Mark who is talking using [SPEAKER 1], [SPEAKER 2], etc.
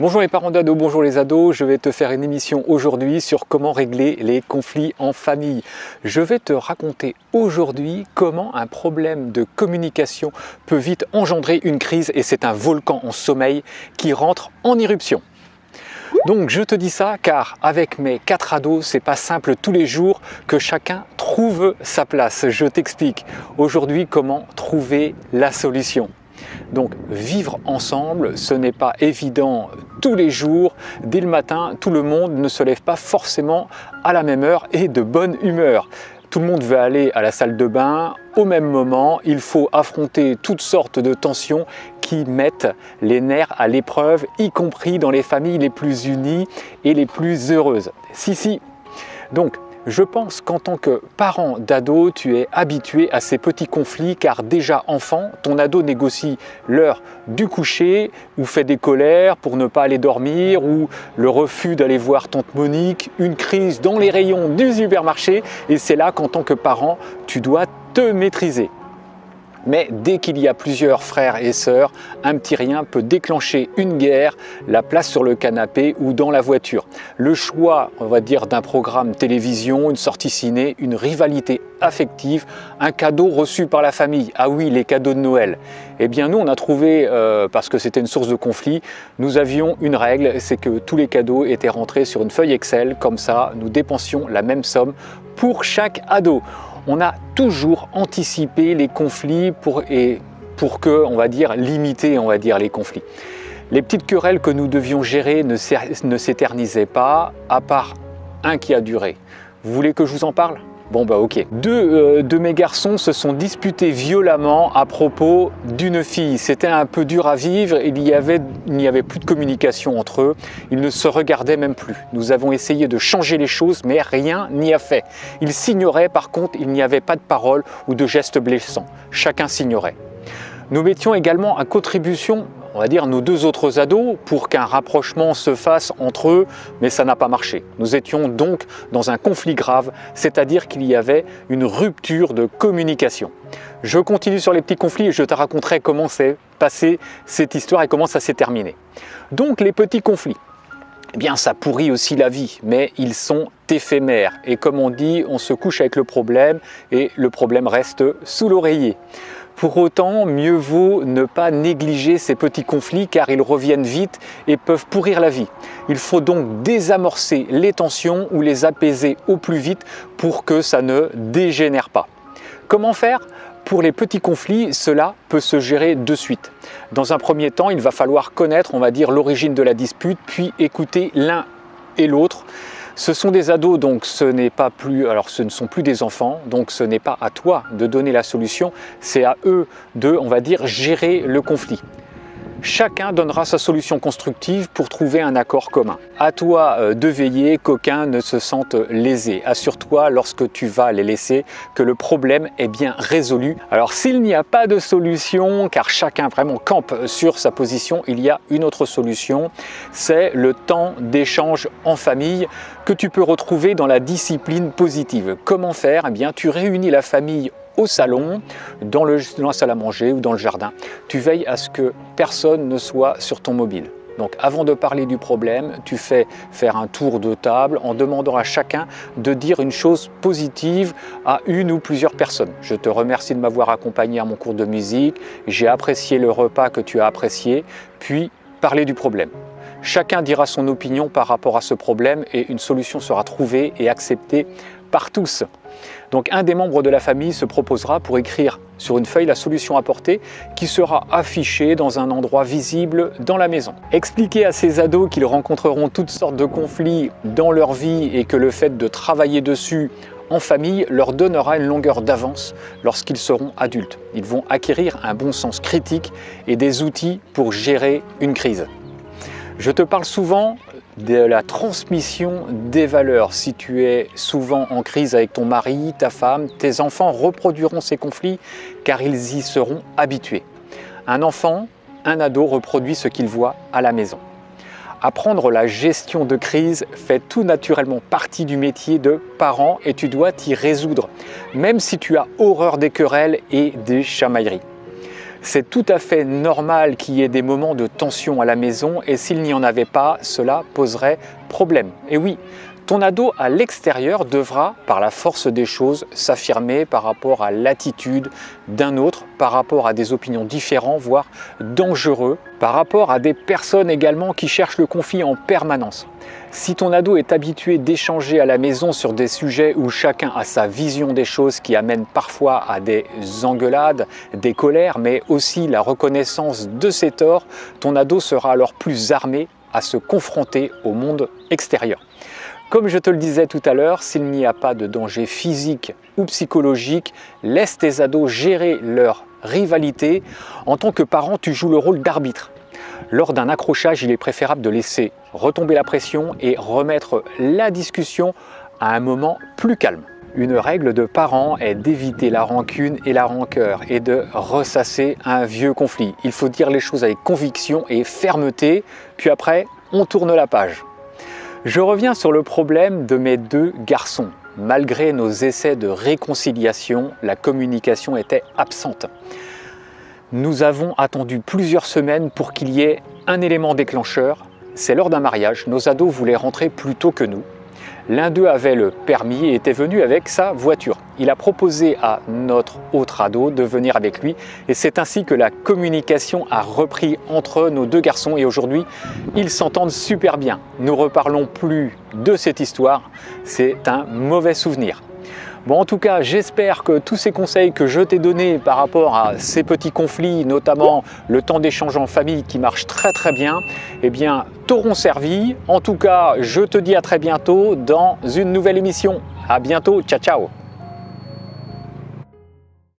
[SPEAKER 1] Bonjour les parents d'ados, bonjour les ados, je vais te faire une émission aujourd'hui sur comment régler les conflits en famille. Je vais te raconter aujourd'hui comment un problème de communication peut vite engendrer une crise et c'est un volcan en sommeil qui rentre en éruption. Donc je te dis ça car avec mes 4 ados, c'est pas simple tous les jours que chacun trouve sa place. Je t'explique aujourd'hui comment trouver la solution. Donc vivre ensemble, ce n'est pas évident tous les jours. Dès le matin, tout le monde ne se lève pas forcément à la même heure et de bonne humeur. Tout le monde veut aller à la salle de bain au même moment. Il faut affronter toutes sortes de tensions qui mettent les nerfs à l'épreuve, y compris dans les familles les plus unies et les plus heureuses. Si. Donc, je pense qu'en tant que parent d'ado, tu es habitué à ces petits conflits car déjà enfant, ton ado négocie l'heure du coucher ou fait des colères pour ne pas aller dormir ou le refus d'aller voir tante Monique, une crise dans les rayons du supermarché et c'est là qu'en tant que parent, tu dois te maîtriser. Mais dès qu'il y a plusieurs frères et sœurs, un petit rien peut déclencher une guerre, la place sur le canapé ou dans la voiture. Le choix, on va dire, d'un programme télévision, une sortie ciné, une rivalité affective, un cadeau reçu par la famille. Ah oui, les cadeaux de Noël. Eh bien nous, on a trouvé, parce que c'était une source de conflit, nous avions une règle, c'est que tous les cadeaux étaient rentrés sur une feuille Excel. Comme ça, nous dépensions la même somme pour chaque ado. On a toujours anticipé les conflits pour que, on va dire, limiter, les conflits. Les petites querelles que nous devions gérer ne s'éternisaient pas, à part un qui a duré. Vous voulez que je vous en parle ? Bon bah ok. Deux de mes garçons se sont disputés violemment à propos d'une fille. C'était un peu dur à vivre, il n'y avait plus de communication entre eux, ils ne se regardaient même plus. Nous avons essayé de changer les choses mais rien n'y a fait. Ils s'ignoraient, par contre il n'y avait pas de paroles ou de gestes blessants. Chacun s'ignorait. Nous mettions également à contribution, on va dire, nos 2 autres ados pour qu'un rapprochement se fasse entre eux, mais ça n'a pas marché. Nous étions donc dans un conflit grave, c'est-à-dire qu'il y avait une rupture de communication. Je continue sur les petits conflits et je te raconterai comment s'est passée cette histoire et comment ça s'est terminé. Donc les petits conflits, eh bien ça pourrit aussi la vie, mais ils sont éphémères. Et comme on dit, on se couche avec le problème et le problème reste sous l'oreiller. Pour autant, mieux vaut ne pas négliger ces petits conflits car ils reviennent vite et peuvent pourrir la vie. Il faut donc désamorcer les tensions ou les apaiser au plus vite pour que ça ne dégénère pas. Comment faire ? Pour les petits conflits, cela peut se gérer de suite. Dans un premier temps, il va falloir connaître, on va dire, l'origine de la dispute, puis écouter l'un et l'autre. Ce sont des ados, donc ce ne sont plus des enfants, donc ce n'est pas à toi de donner la solution, c'est à eux de, on va dire, gérer le conflit. Chacun donnera sa solution constructive pour trouver un accord commun. À toi de veiller qu'aucun ne se sente lésé. Assure-toi lorsque tu vas les laisser que le problème est bien résolu. Alors s'il n'y a pas de solution, car chacun vraiment campe sur sa position, il y a une autre solution, c'est le temps d'échange en famille que tu peux retrouver dans la discipline positive. Comment faire ? Eh bien, tu réunis la famille au salon, dans la salle à manger ou dans le jardin. Tu veilles à ce que personne ne soit sur ton mobile. Donc avant de parler du problème, tu fais faire un tour de table en demandant à chacun de dire une chose positive à une ou plusieurs personnes. Je te remercie de m'avoir accompagné à mon cours de musique, j'ai apprécié le repas que tu as apprécié, puis parler du problème. Chacun dira son opinion par rapport à ce problème et une solution sera trouvée et acceptée par tous. Donc un des membres de la famille se proposera pour écrire sur une feuille la solution apportée qui sera affichée dans un endroit visible dans la maison. Expliquer à ces ados qu'ils rencontreront toutes sortes de conflits dans leur vie et que le fait de travailler dessus en famille leur donnera une longueur d'avance lorsqu'ils seront adultes. Ils vont acquérir un bon sens critique et des outils pour gérer une crise. Je te parle souvent de la transmission des valeurs. Si tu es souvent en crise avec ton mari, ta femme, tes enfants reproduiront ces conflits car ils y seront habitués. Un enfant, un ado reproduit ce qu'il voit à la maison. Apprendre la gestion de crise fait tout naturellement partie du métier de parent et tu dois t'y résoudre, même si tu as horreur des querelles et des chamailleries. C'est tout à fait normal qu'il y ait des moments de tension à la maison et s'il n'y en avait pas, cela poserait problème. Et oui, ton ado à l'extérieur devra, par la force des choses, s'affirmer par rapport à l'attitude d'un autre, par rapport à des opinions différentes, voire dangereux, par rapport à des personnes également qui cherchent le conflit en permanence. Si ton ado est habitué d'échanger à la maison sur des sujets où chacun a sa vision des choses qui amène parfois à des engueulades, des colères, mais aussi la reconnaissance de ses torts, ton ado sera alors plus armé à se confronter au monde extérieur. Comme je te le disais tout à l'heure, s'il n'y a pas de danger physique ou psychologique, laisse tes ados gérer leur rivalité. En tant que parent, tu joues le rôle d'arbitre. Lors d'un accrochage, il est préférable de laisser retomber la pression et remettre la discussion à un moment plus calme. Une règle de parent est d'éviter la rancune et la rancœur et de ressasser un vieux conflit. Il faut dire les choses avec conviction et fermeté, puis après, on tourne la page. Je reviens sur le problème de mes deux garçons. Malgré nos essais de réconciliation, la communication était absente. Nous avons attendu plusieurs semaines pour qu'il y ait un élément déclencheur. C'est lors d'un mariage, nos ados voulaient rentrer plus tôt que nous. L'un d'eux avait le permis et était venu avec sa voiture. Il a proposé à notre autre ado de venir avec lui et c'est ainsi que la communication a repris entre nos deux garçons et aujourd'hui, ils s'entendent super bien. Nous ne reparlons plus de cette histoire, c'est un mauvais souvenir. Bon, en tout cas, j'espère que tous ces conseils que je t'ai donnés par rapport à ces petits conflits, notamment le temps d'échange en famille qui marche très bien, eh bien, t'auront servi. En tout cas, je te dis à très bientôt dans une nouvelle émission. À bientôt, ciao ciao.